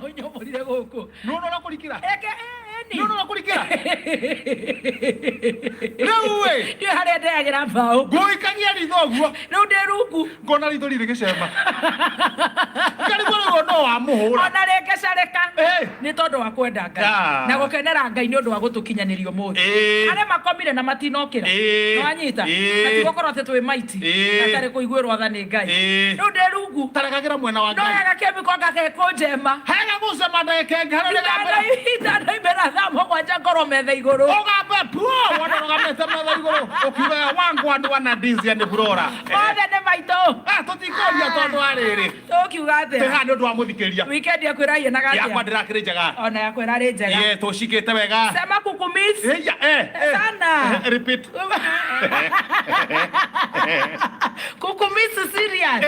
Unyomorire guku. Nuno nakurikira. Eke ni. Nuno nakurikira. Rewe. Ni hare ndeagira mbao. Goikagia rithoguo. Riu ndi rungu. Ngona ritho riri gicemba. Kari goro no wa muhura. Ona rekecareka. Ni tondu wa kwenda Ngai. Na gukenera Ngai ni undu wa gutukinyanirio muthi. Are makomire na matinokira. No anyita. Ati gukoro ati twi maiti. Atari kuiguirwo athani Ngai. Riu ndi rungu. Tarekagira mwena wa Ngai. No yaga kemiko ngake kunjema. Hega gucema ndagikenge hano Ita ibera thamo gwanja ngoro metha iguru. Ugambe puo wona ugamete metha iguru. Ukiuga wangu andu wana ndizi ande burora. Othe ni maito. Tutikoria tondu ariri. Tukiuga atia. Tehande ndu amuthikiria. Weekend yakwira yena gatia. Yakwa ndirakire njega. Ona yakwira ri njega. Ye tushikite wega. Sema kukumiss. Sana. Repeat. Kukumiss serious.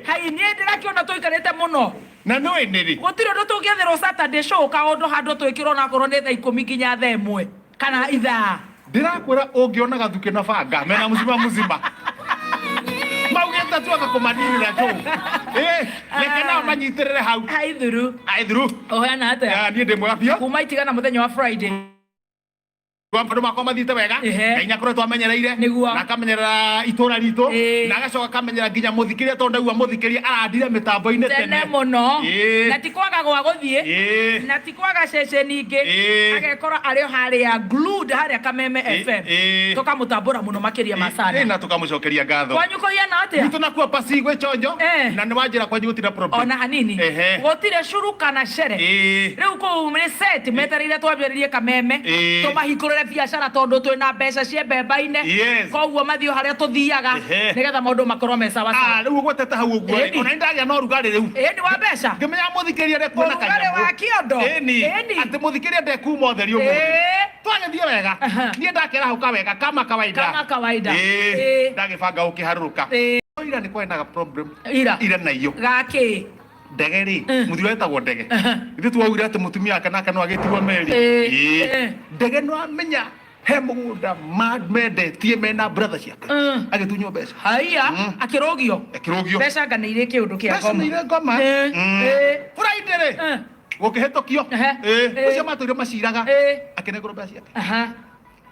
Hai ni ndirakiona tuikarite muno. Na no eneri. Gutire ndu tugethero Saturday show ka undu handu twikirwo na korwo ni thaa 10 nginya thaa 1 kana ithaa. Ndirakwira ungiona gathuke na banga mena muzima. Maugeta tu akakomanini na tu. Leke na manyitirire hau. Haithuru. Ohana ata. Ya ni ndimwe gapio. Kuma itigana muthenya wa Friday. Kwamfano makoma thite wega. Kainya kore twamenyereire. Na kamenyera itura ritu. Na gacoka kamenyera nginya muthikiria tondu ndagua muthikiria arandire mitambo-ini tene muno. Na tikwaga gwa guthie. Na tikwaga ceceni ingi. Agekora ario haria glued haria Kameme FM. Tukamutambura muno makiria masana. Na tukamucokeria ngatho. Kwanyu kuiana atia? Nitu nakuwa pasi gwe chonjo. Na ni wanjira kwanyu gutira problem. Ona hanini. Gutire shuru kana shere. Riu ku set metarire twambiririe Kameme. Tumahingurire biashara tondu twina mbeca cie mbemba-ini. Koguo mathio haria tuthiaga nigetha maundu makorwo me sawa sawa. Riu gwetete hau uguo. Ona ndagia no rugari riu. Ni wa mbeca. Ngimenya muthikiria ndekuona kanyamu. Rugari wa kiondo. Ati muthikiria ndekuma utheri umuthi. Twagethie wega. Nie ndakera hau kawega kama kawaida. Ndagibanga ukiharuruka. Ira ni kwenaga problem. Ira nayo. Gaki. Ndege ri muthio wetagwo ndege. Ithu twaugire ati mutumia kana no agitirwo meri. Ndege no amenya he mugunda mendetie mena brother ciake agitunywo mbeca haya akirogio mbeca nganire kiundu kia ngoma Friday ri gukihitokio ucio matwire maciraga akinegoro mbeca ciake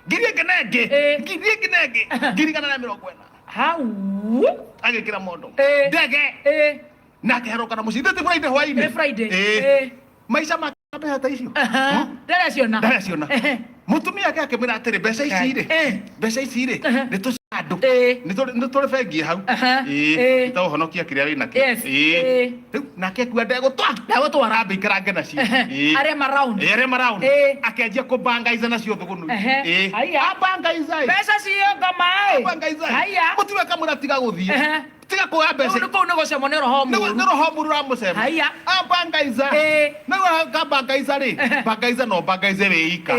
ngirie ngenenge ngiri kana na 40 hau agikira mondo ndege na keheruka na mucii ti Friday hwaini Friday maisha makabe hata icio ndare ciona mutumia yake akimwira atiri mbeca ici ri ni tucandu ni turi bengi hau ita uhonokia kiria wina kio riu nake akua ndegutwara ambe ikarange nacio aria maround akenjia kubangaiza nacio thugunu abangaiza mbeca cio ngoma haya mutumia akamwira tiga guthie tiga kuoya mbeca kuu ni gucemwo ni roho muru ramucema abangaiza nawe ngabangaiza ri bangaiza no bangaize wiika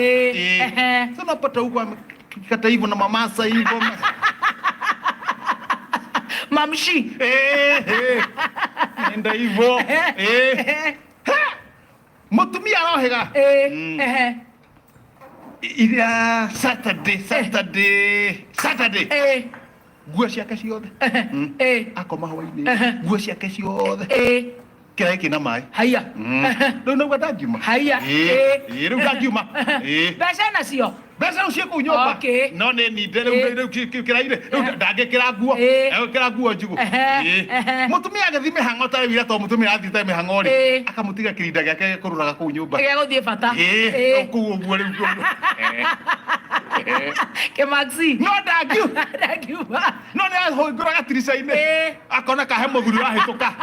sana pata huko kata hivyo na mamasa hivyo mamshi nenda hivyo mutumia rohega ila Saturday nguo ciake ciothe akoma hwaini nguo ciake ciothe kira kina mai haya riu no gwatangiuma haya riu ndangiuma mbeca nacio mbeca ucio kuu nyumba no ni ninde riu kiraire riu ndangikira nguo njugu mutumia agathime hango tare wira to mutumia athite mihango ri akamutiga kirinda giake kururaga kuu nyumba guthie bata kuu uguo riu ke maxi no ndangiuma no ni ahonguraga tirica-ini akona kahe muthuri wahituka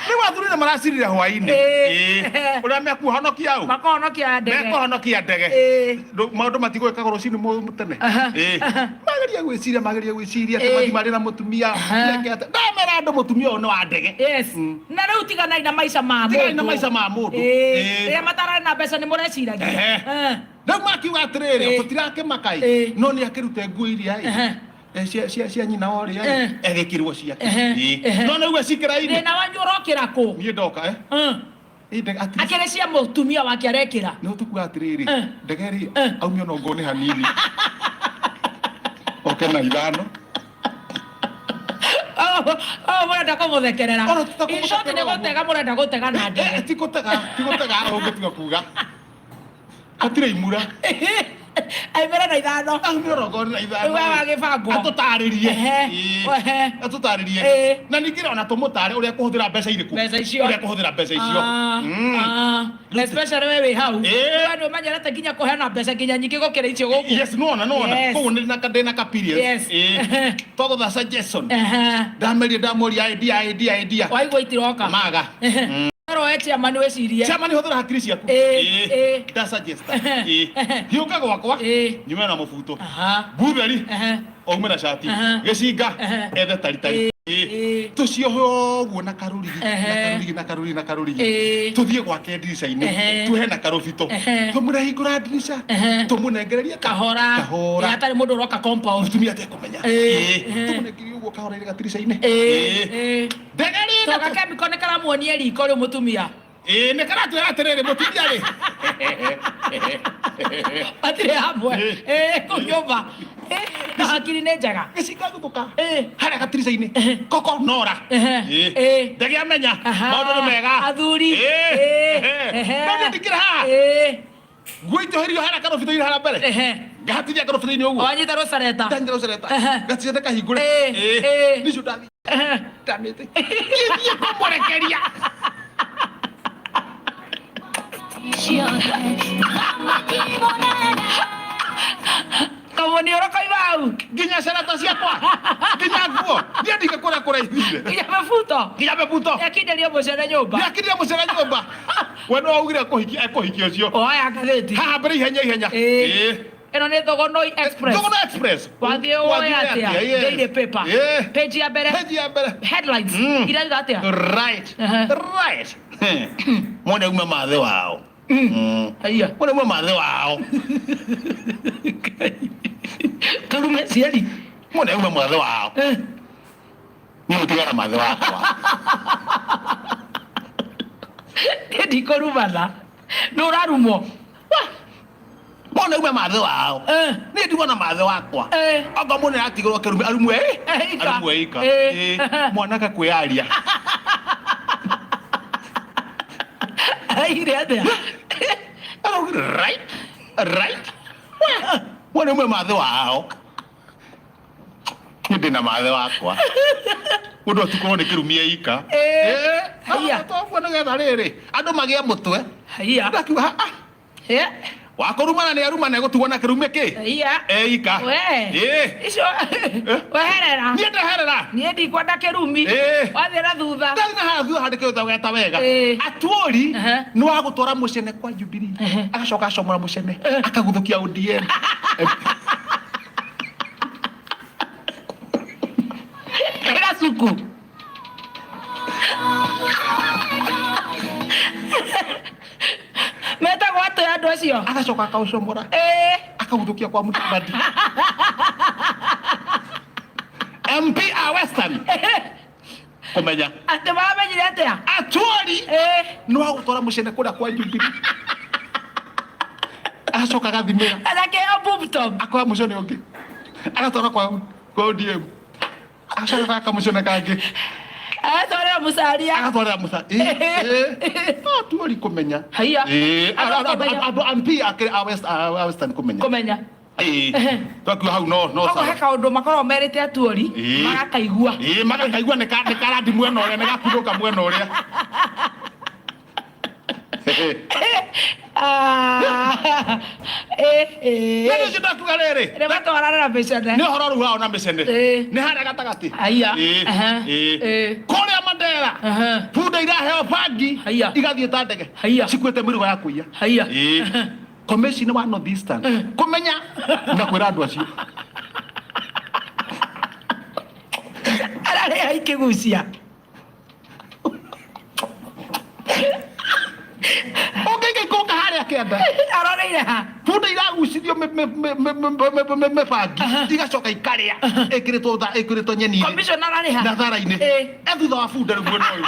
riu athuri ni maracirire hwaini uria mekuhonokia au makohonokia ndege maundu matigwikagwo rucini mutene mageria gwiciria mathimari na mutumia ndamera andu mutumia uyu ni wa ndege na riu tiganai na maica ma mundu ria matarari na mbeca ni mureciragia riu makiuga atiriri tutirake no ni akirute nguo iria cia nyina oria egikirwo ciake no nigue cikira-ini thina wanyu urokira ku nie ndoka akire cia mutumia wake arekira no tukuga atiriri ndege ri aumio no ngone hanini oke na ithano murenda kumuthekerera icoti ni gutega murenda gutega na ndege ti gutega ugitiga kuga atire imura aimera na ithano wagibangwo atutaririe na ningire ona tumutare uria kuhuthira mbeca iriku uria kuhuthira mbeca icio especially wewe hau ndio manyerete nginya kuheana mbeca nginya nyingi gukira icio guku yes no koguo ndina ka period todo da suggestion ndamoria idea waigua itiroka maga Chairman wecirie Chairman huthira hakiri ciaku da suggest hiuka gwakwa nyume na mubuto butheri oumira shati gicinga ethe taritari tucio guo na karurigi tuthie gwake ndirica-ini tuhe na karubito tumurehingura ndirica tumunengererie kahora hatari mundu uroka compound mutumia atekumenya tumunengererie uguo kahora iri gatirica-ini ndegeri toka kemiko ni karamuonie riko riu mutumia nä karatwä atirä må tumia rä atirä hamwe kå nyåmba na hakiri nä njega gä cinga gå thå ka harä gatirica-inä koko nora ndege amenya maå ndå nä mega athuri no ndikä ra haha gwäitå herio harä karobito irä hara mbere ngahatithia karobito-inä å guo wanyita rå careta ndanyita rå careta gacirete kahingå re nicio ndathi ndamä te gäthiä kå mwerekeria kamoni oro kaibau nginya cerata ciakwa nginya nguo ndia ndike kuria kuraithire nginya mebuto yakinderia mucere nyumba we no augire ekuhikia ucio oya ngathĩti haha mbere ihenya ĩno nĩ Thogonoi Express wathie woya atia daily paper page ya mbere headlines irauga atia right mwone ume mathe wao haiya mwone ume mathe wao karume ciari mwone ume mathe wao ni mutigana mathe wakwa ndikorumana nä å rarumwo mona ume mathe wao nä ndigona mathe wakwa anga må nä ratigä rwo kä rume arumwe ika mwanaka kwä aria aire atä mwana ume mathe wao nä ndä na mathe wakwa må ndå atikorwo nä kä rumia ika toguo nä getha rä rä andå magä må twe ndakiuga wakå rumana nä arumana gå tigwo na kä rumä kä ika icio weherera niä ndeherera niä ndikwenda kä rumi wathiä ra thutha ndarä na haha thutha handä kä ta weta wega atuori nä wa gå twara må cene kwa Jubilee agacoka acomora må cene akagå thå kia ODM Gacuku metagwo atĩ andũ acio agacoka akaũcomora akaũthũkia kwa Mudavadi MP a Western kũmenya atĩ mamenyire atĩa atuori nĩ wa gũtwara mũcene kũrĩa kwa Jubilee agacoka agathimĩra anakeo Boomtop akoya mũcene ũngĩ agatwara kwa ODM agacoka akamũcene kangĩ atwarĩra Musalia agatwarĩra Musalia atuori kũmenya haiya andũ MP a Western kũmenya twakiuga hau no he kaũndũ makoragwo merĩte atuori magakaigua magakaigua nĩ karandi mwena ũrĩa nĩ gakunũka mwena ũrĩa nĩ ũcio ndakuga rĩrĩ nĩ matwarana na mĩcene nĩ ũhoro rĩu wao na mĩcene nĩ harĩa gatagatĩ kũrĩa Mandera bunda iraheo bangi igathiĩ ta ndege cikuĩte mĩrigo ya kũiya commission wa North Eastern kũmenya ndakwĩra andũ acio ararĩa ikĩgucia ũngĩgĩkũnga harĩa kĩanda aroreire ha bunda iragucithio mĩbangi igacoka ikarĩa ĩkĩrĩtwo nyeni commissioner arĩ ha na thara-inĩ thutha wa bunda rĩu mwena ũyũ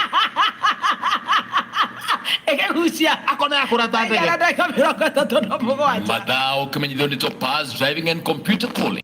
ĩkĩgucia akona yakũra ta ndege ndagĩka 37 Madao, Community Topaz, Driving and Computer Pooling.